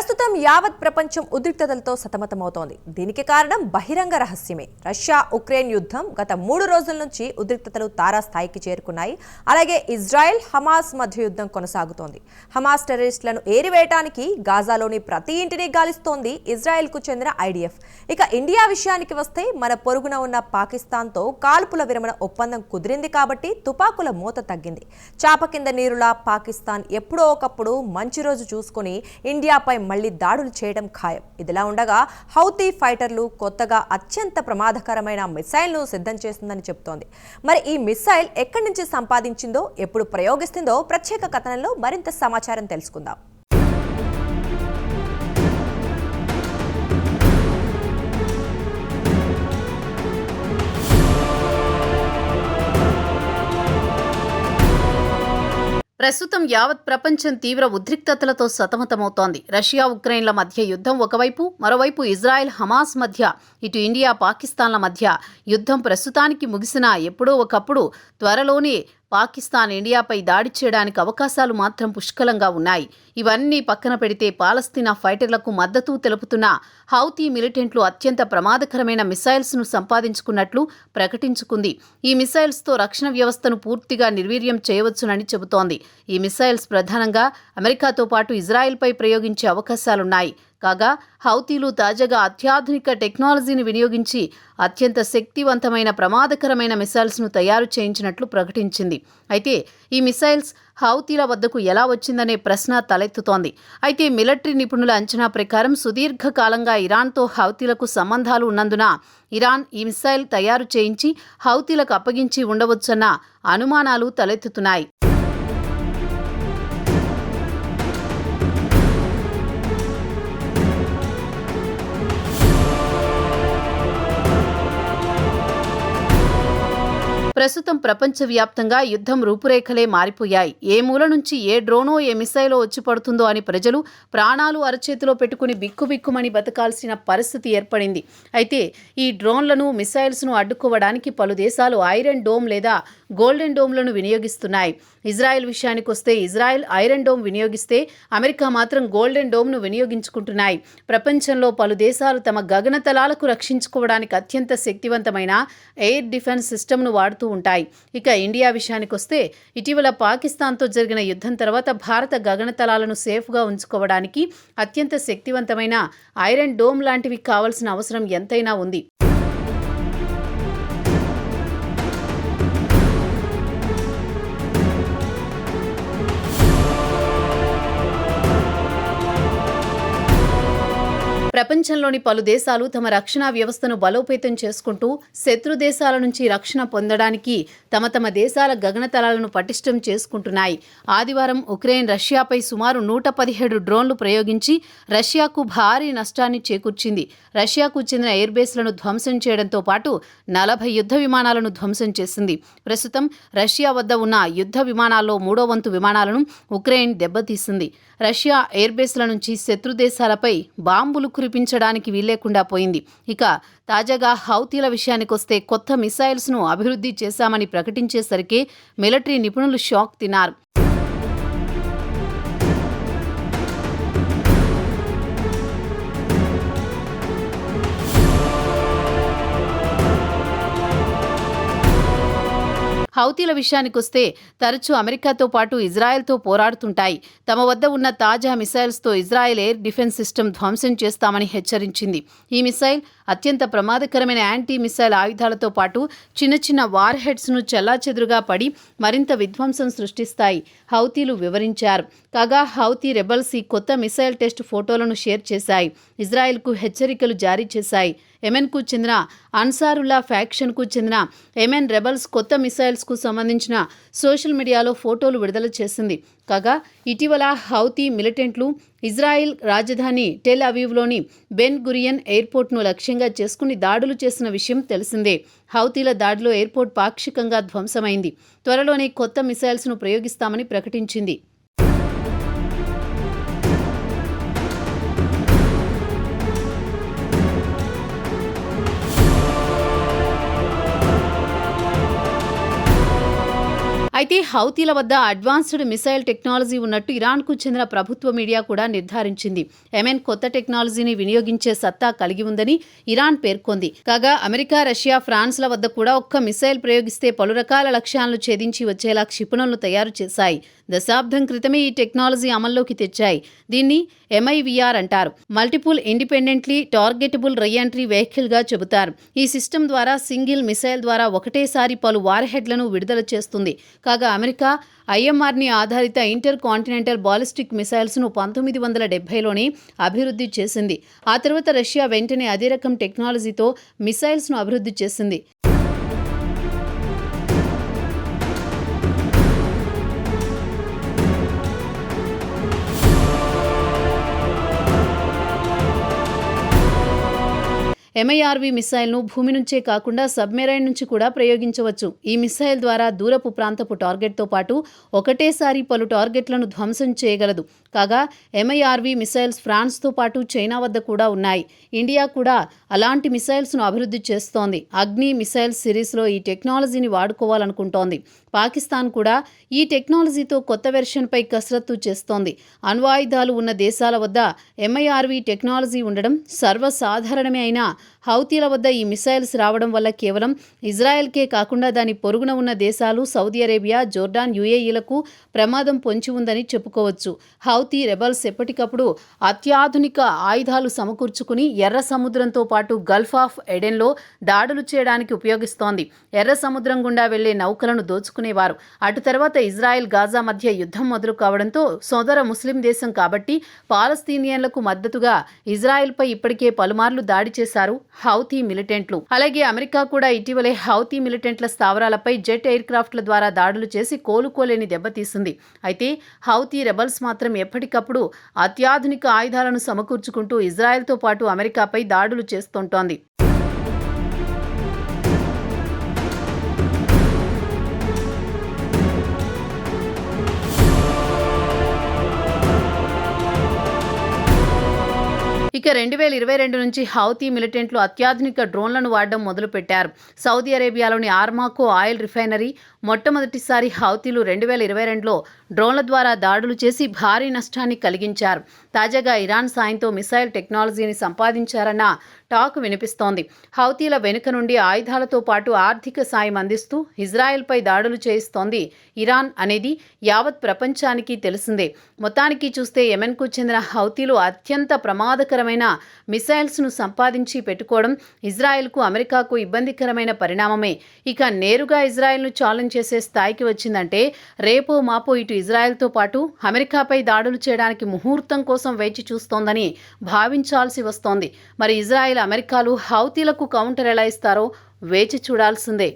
ప్రస్తుతం యావత్ ప్రపంచం ఉద్రిక్తతలతో సతమతమవుతోంది. దీనికి కారణం బహిరంగ రహస్యమే. రష్యా ఉక్రెయిన్ యుద్ధం గత 3 రోజుల నుంచి ఉద్రిక్తతలు తారాస్థాయికి చేరుకున్నాయి. అలాగే ఇజ్రాయెల్ హమాస్ మధ్య యుద్ధం కొనసాగుతోంది. హమాస్ టెర్రరిస్టులను ఏరివేయడానికి గాజాలోని ప్రతి ఇంటిని గాలిస్తోంది ఇజ్రాయెల్కు చెందిన ఐడిఎఫ్. ఇక ఇండియా విషయానికి వస్తే మన పొరుగున ఉన్న పాకిస్తాన్తో కాల్పుల విరమణ ఒప్పందం కుదిరింది కాబట్టి తుపాకుల మోత తగ్గింది. చాప కింద నీరులా పాకిస్తాన్ ఎప్పుడో ఒకప్పుడు మంచి రోజు చూసుకుని ఇండియాపై మళ్లీ దాడులు చేయడం ఖాయం. ఇదిలా ఉండగా హౌతీ ఫైటర్లు కొత్తగా అత్యంత ప్రమాదకరమైన మిసైల్ను సిద్ధం చేస్తుందని చెబుతోంది. మరి ఈ మిసైల్ ఎక్కడి నుంచి సంపాదించిందో, ఎప్పుడు ప్రయోగిస్తుందో ప్రత్యేక కథనంలో మరింత సమాచారం తెలుసుకుందాం. ప్రస్తుతం యావత్ ప్రపంచం తీవ్ర ఉద్రిక్తతలతో సతమతమవుతోంది. రష్యా ఉక్రెయిన్ల మధ్య యుద్ధం ఒకవైపు, మరోవైపు ఇజ్రాయెల్ హమాస్ మధ్య, ఇటు ఇండియా పాకిస్తాన్ల మధ్య యుద్ధం ప్రస్తుతానికి ముగిసినా ఎప్పుడో ఒకప్పుడు త్వరలోనే పాకిస్తాన్ ఇండియాపై దాడి చేయడానికి అవకాశాలు మాత్రం పుష్కలంగా ఉన్నాయి. ఇవన్నీ పక్కన పెడితే పాలస్తీనా ఫైటర్లకు మద్దతు తెలుపుతున్న హౌతీ మిలిటెంట్లు అత్యంత ప్రమాదకరమైన మిసైల్స్ను సంపాదించుకున్నట్లు ప్రకటించుకుంది. ఈ మిసైల్స్తో రక్షణ వ్యవస్థను పూర్తిగా నిర్వీర్యం చేయవచ్చునని చెబుతోంది. ఈ మిసైల్స్ ప్రధానంగా అమెరికాతో పాటు ఇజ్రాయెల్పై ప్రయోగించే అవకాశాలున్నాయి. కాగా హౌతీలు తాజాగా అత్యాధునిక టెక్నాలజీని వినియోగించి అత్యంత శక్తివంతమైన ప్రమాదకరమైన మిసైల్స్ను తయారు చేయించినట్లు ప్రకటించింది. అయితే ఈ మిసైల్స్ హౌతీల వద్దకు ఎలా వచ్చిందనే ప్రశ్న తలెత్తుతోంది. అయితే మిలిటరీ నిపుణుల అంచనా ప్రకారం సుదీర్ఘకాలంగా ఇరాన్తో హౌతీలకు సంబంధాలు ఉన్నందున ఇరాన్ ఈ మిసైల్ తయారు చేయించి హౌతీలకు అప్పగించి ఉండవచ్చన్న అనుమానాలు తలెత్తుతున్నాయి. ప్రస్తుతం ప్రపంచవ్యాప్తంగా యుద్ధం రూపురేఖలే మారిపోయాయి. ఏ మూల నుంచి ఏ డ్రోనో ఏ మిసైలో వచ్చి పడుతుందో అని ప్రజలు ప్రాణాలు అరచేతిలో పెట్టుకుని బిక్కుబిక్కుమని బతకాల్సిన పరిస్థితి ఏర్పడింది. అయితే ఈ డ్రోన్లను, మిసైల్స్ను అడ్డుకోవడానికి పలు దేశాలు ఐరన్ డోమ్ లేదా గోల్డెన్ డోమ్లను వినియోగిస్తున్నాయి. ఇజ్రాయెల్ విషయానికి వస్తే ఇజ్రాయెల్ ఐరన్ డోమ్ వినియోగిస్తే అమెరికా మాత్రం గోల్డెన్ డోమ్ను వినియోగించుకుంటున్నాయి. ప్రపంచంలో పలు దేశాలు తమ గగనతలాలకు రక్షించుకోవడానికి అత్యంత శక్తివంతమైన ఎయిర్ డిఫెన్స్ సిస్టమ్ను వాడుతూ ఉంటాయి. ఇక ఇండియా విషయానికి వస్తే ఇటీవల పాకిస్తాన్తో జరిగిన యుద్ధం తర్వాత భారత గగనతలాలను సేఫ్గా ఉంచుకోవడానికి అత్యంత శక్తివంతమైన ఐరన్ డోమ్ లాంటివి కావాల్సిన అవసరం ఎంతైనా ఉంది. ప్రపంచంలోని పలు దేశాలు తమ రక్షణ వ్యవస్థను బలోపేతం చేసుకుంటూ శత్రు దేశాల నుంచి రక్షణ పొందడానికి తమ దేశాల గగనతలాలను పటిష్టం చేసుకుంటున్నాయి. ఆదివారం ఉక్రెయిన్ రష్యాపై సుమారు 117 డ్రోన్లు ప్రయోగించి రష్యాకు భారీ నష్టాన్ని చేకూర్చింది. రష్యాకు చెందిన ఎయిర్ బేస్లను ధ్వంసం చేయడంతో పాటు 40 యుద్ధ విమానాలను ధ్వంసం చేసింది. ప్రస్తుతం రష్యా వద్ద ఉన్న యుద్ధ విమానాల్లో 3వ వంతు విమానాలను ఉక్రెయిన్ దెబ్బతీసింది. రష్యా ఎయిర్ బేస్ల నుంచి శత్రు దేశాలపై బాంబులు కురిపించడానికి వీల్లేకుండా పోయింది. ఇక తాజాగా హౌతీల విషయానికొస్తే కొత్త మిసైల్స్ను అభివృద్ధి చేశామని ప్రకటించేసరికి మిలిటరీ నిపుణులు షాక్ తిన్నారు. హౌతీల విషయానికొస్తే తరచూ అమెరికాతో పాటు ఇజ్రాయెల్తో పోరాడుతుంటాయి. తమ వద్ద ఉన్న తాజా మిసైల్స్తో ఇజ్రాయెల్ ఎయిర్ డిఫెన్స్ సిస్టమ్ ధ్వంసం చేస్తామని హెచ్చరించింది. ఈ మిసైల్ అత్యంత ప్రమాదకరమైన యాంటీ మిసైల్ ఆయుధాలతో పాటు చిన్న వార్ హెడ్స్ను చెల్లాచెదురుగా పడి మరింత విధ్వంసం సృష్టిస్తాయి, హౌతీలు వివరించారు. కాగా హౌతీ రెబల్స్ ఈ కొత్త మిసైల్ టెస్ట్ ఫోటోలను షేర్ చేశాయి. ఇజ్రాయెల్కు హెచ్చరికలు జారీ చేశాయి. యెమెన్కు చెందిన అన్సారుల్లా ఫ్యాక్షన్కు చెందిన యెమెన్ రెబల్స్ కొత్త మిసైల్స్కు సంబంధించిన సోషల్ మీడియాలో ఫోటోలు విడుదల చేసింది. కాగా ఇటీవల హౌతీ మిలిటెంట్లు ఇజ్రాయెల్ రాజధాని టెల్ అవీవ్లోని బెన్ గురియన్ ఎయిర్పోర్ట్ను లక్ష్యంగా చేసుకుని దాడులు చేసిన విషయం తెలిసిందే. హౌతీల దాడిలో ఎయిర్పోర్ట్ పాక్షికంగా ధ్వంసమైంది. త్వరలోనే కొత్త మిసైల్స్ను ప్రయోగిస్తామని ప్రకటించింది. అయితే హౌతీల వద్ద అడ్వాన్స్డ్ మిసైల్ టెక్నాలజీ ఉన్నట్టు ఇరాన్కు చెందిన ప్రభుత్వ మీడియా కూడా నిర్ధారించింది. యెమెన్ కొత్త టెక్నాలజీని వినియోగించే సత్తా కలిగి ఉందని ఇరాన్ పేర్కొంది. కాగా అమెరికా, రష్యా, ఫ్రాన్స్ల వద్ద కూడా ఒక్క మిసైల్ ప్రయోగిస్తే పలు రకాల లక్ష్యాలను ఛేదించి వచ్చేలా క్షిపణులను తయారు చేశాయి. దశాబ్దం క్రితమే ఈ టెక్నాలజీ అమల్లోకి తెచ్చాయి. దీన్ని MIVR అంటారు. Multiple independently targetable reentry vehicle గా చెబుతారు. ఈ సిస్టమ్ ద్వారా సింగిల్ మిసైల్ ద్వారా ఒకటేసారి పలు వార్ హెడ్లను విడుదల చేస్తుంది. కాగా అమెరికా IMRని ఆధారిత ఇంటర్ కాంటినెంటల్ బాలిస్టిక్ మిసైల్స్ను 1970లోనే అభివృద్ధి చేసింది. ఆ తర్వాత రష్యా వెంటనే అదే రకం టెక్నాలజీతో మిసైల్స్ను అభివృద్ధి చేసింది. MIRV మిసైల్ను భూమి నుంచే కాకుండా సబ్మెరైన్ నుంచి కూడా ప్రయోగించవచ్చు. ఈ మిసైల్ ద్వారా దూరపు ప్రాంతపు టార్గెట్తో పాటు ఒకటేసారి పలు టార్గెట్లను ధ్వంసం చేయగలదు. కాగా MIRV మిసైల్స్ ఫ్రాన్స్తో పాటు చైనా వద్ద కూడా ఉన్నాయి. ఇండియా కూడా అలాంటి మిసైల్స్ను అభివృద్ధి చేస్తోంది. అగ్ని మిసైల్స్ సిరీస్లో ఈ టెక్నాలజీని వాడుకోవాలనుకుంటోంది. పాకిస్తాన్ కూడా ఈ టెక్నాలజీతో కొత్త వెర్షన్పై కసరత్తు చేస్తోంది. అణ్వాయుధాలు ఉన్న దేశాల వద్ద MIRV టెక్నాలజీ ఉండడం సర్వసాధారణమే అయినా హౌతీల వద్ద ఈ మిసైల్స్ రావడం వల్ల కేవలం ఇజ్రాయెల్కే కాకుండా దాని పొరుగున ఉన్న దేశాలు సౌదీ అరేబియా, జోర్డాన్, UAEలకు ప్రమాదం పొంచి ఉందని చెప్పుకోవచ్చు. హౌతీ రెబల్స్ ఎప్పటికప్పుడు అత్యాధునిక ఆయుధాలు సమకూర్చుకుని ఎర్ర సముద్రంతో పాటు గల్ఫ్ ఆఫ్ ఎడెన్లో దాడులు చేయడానికి ఉపయోగిస్తోంది. ఎర్ర సముద్రం గుండా వెళ్లే నౌకలను దోచుకునేవారు. అటు తర్వాత ఇజ్రాయెల్, గాజా మధ్య యుద్ధం మొదలు కావడంతో సోదర ముస్లిం దేశం కాబట్టి పాలస్తీనియన్లకు మద్దతుగా ఇజ్రాయెల్పై ఇప్పటికే పలుమార్లు దాడి చేశారు హౌతీ మిలిటెంట్లు. అలాగే అమెరికా కూడా ఇటీవలే హౌతీ మిలిటెంట్ల స్థావరాలపై జెట్ ఎయిర్ క్రాఫ్ట్ల ద్వారా దాడులు చేసి కోలుకోలేని దెబ్బతీసింది. అయితే హౌతీ రెబల్స్ మాత్రం ఎప్పటికప్పుడు అత్యాధునిక ఆయుధాలను సమకూర్చుకుంటూ ఇజ్రాయెల్తో పాటు అమెరికాపై దాడులు చేస్తుంటోంది. ఇక 2022 నుంచి హౌతీ మిలిటెంట్లు అత్యాధునిక డ్రోన్లను వాడడం మొదలుపెట్టారు. సౌదీ అరేబియాలోని ఆర్మాకో ఆయిల్ రిఫైనరీ మొట్టమొదటిసారి హౌతీలు 2022లో డ్రోన్ల ద్వారా దాడులు చేసి భారీ నష్టాన్ని కలిగించారు. తాజాగా ఇరాన్ సాయంతో మిసైల్ టెక్నాలజీని సంపాదించారన్న టాక్ వినిపిస్తోంది. హౌతీల వెనుక నుండి ఆయుధాలతో పాటు ఆర్థిక సాయం అందిస్తూ ఇజ్రాయెల్పై దాడులు చేయిస్తోంది ఇరాన్ అనేది యావత్ ప్రపంచానికి తెలిసిందే. మొత్తానికి చూస్తే యెమెన్కు చెందిన హౌతీలు అత్యంత ప్రమాదకరమైన మిసైల్స్ను సంపాదించి పెట్టుకోవడం ఇజ్రాయెల్కు, అమెరికాకు ఇబ్బందికరమైన పరిణామమే. ఇక నేరుగా ఇజ్రాయెల్ను ఛాలెంజ్ చేసే స్థాయికి వచ్చిందంటే రేపో మాపో ఇటు ఇజ్రాయెల్తో పాటు అమెరికాపై దాడులు చేయడానికి ముహూర్తం కోసం వేచి చూస్తోందని భావించాల్సి వస్తోంది. మరి ఇజ్రాయెల్, అమెరికాలు హౌతీలకు కౌంటర్ ఎలా ఇస్తారో వేచి చూడాల్సిందే.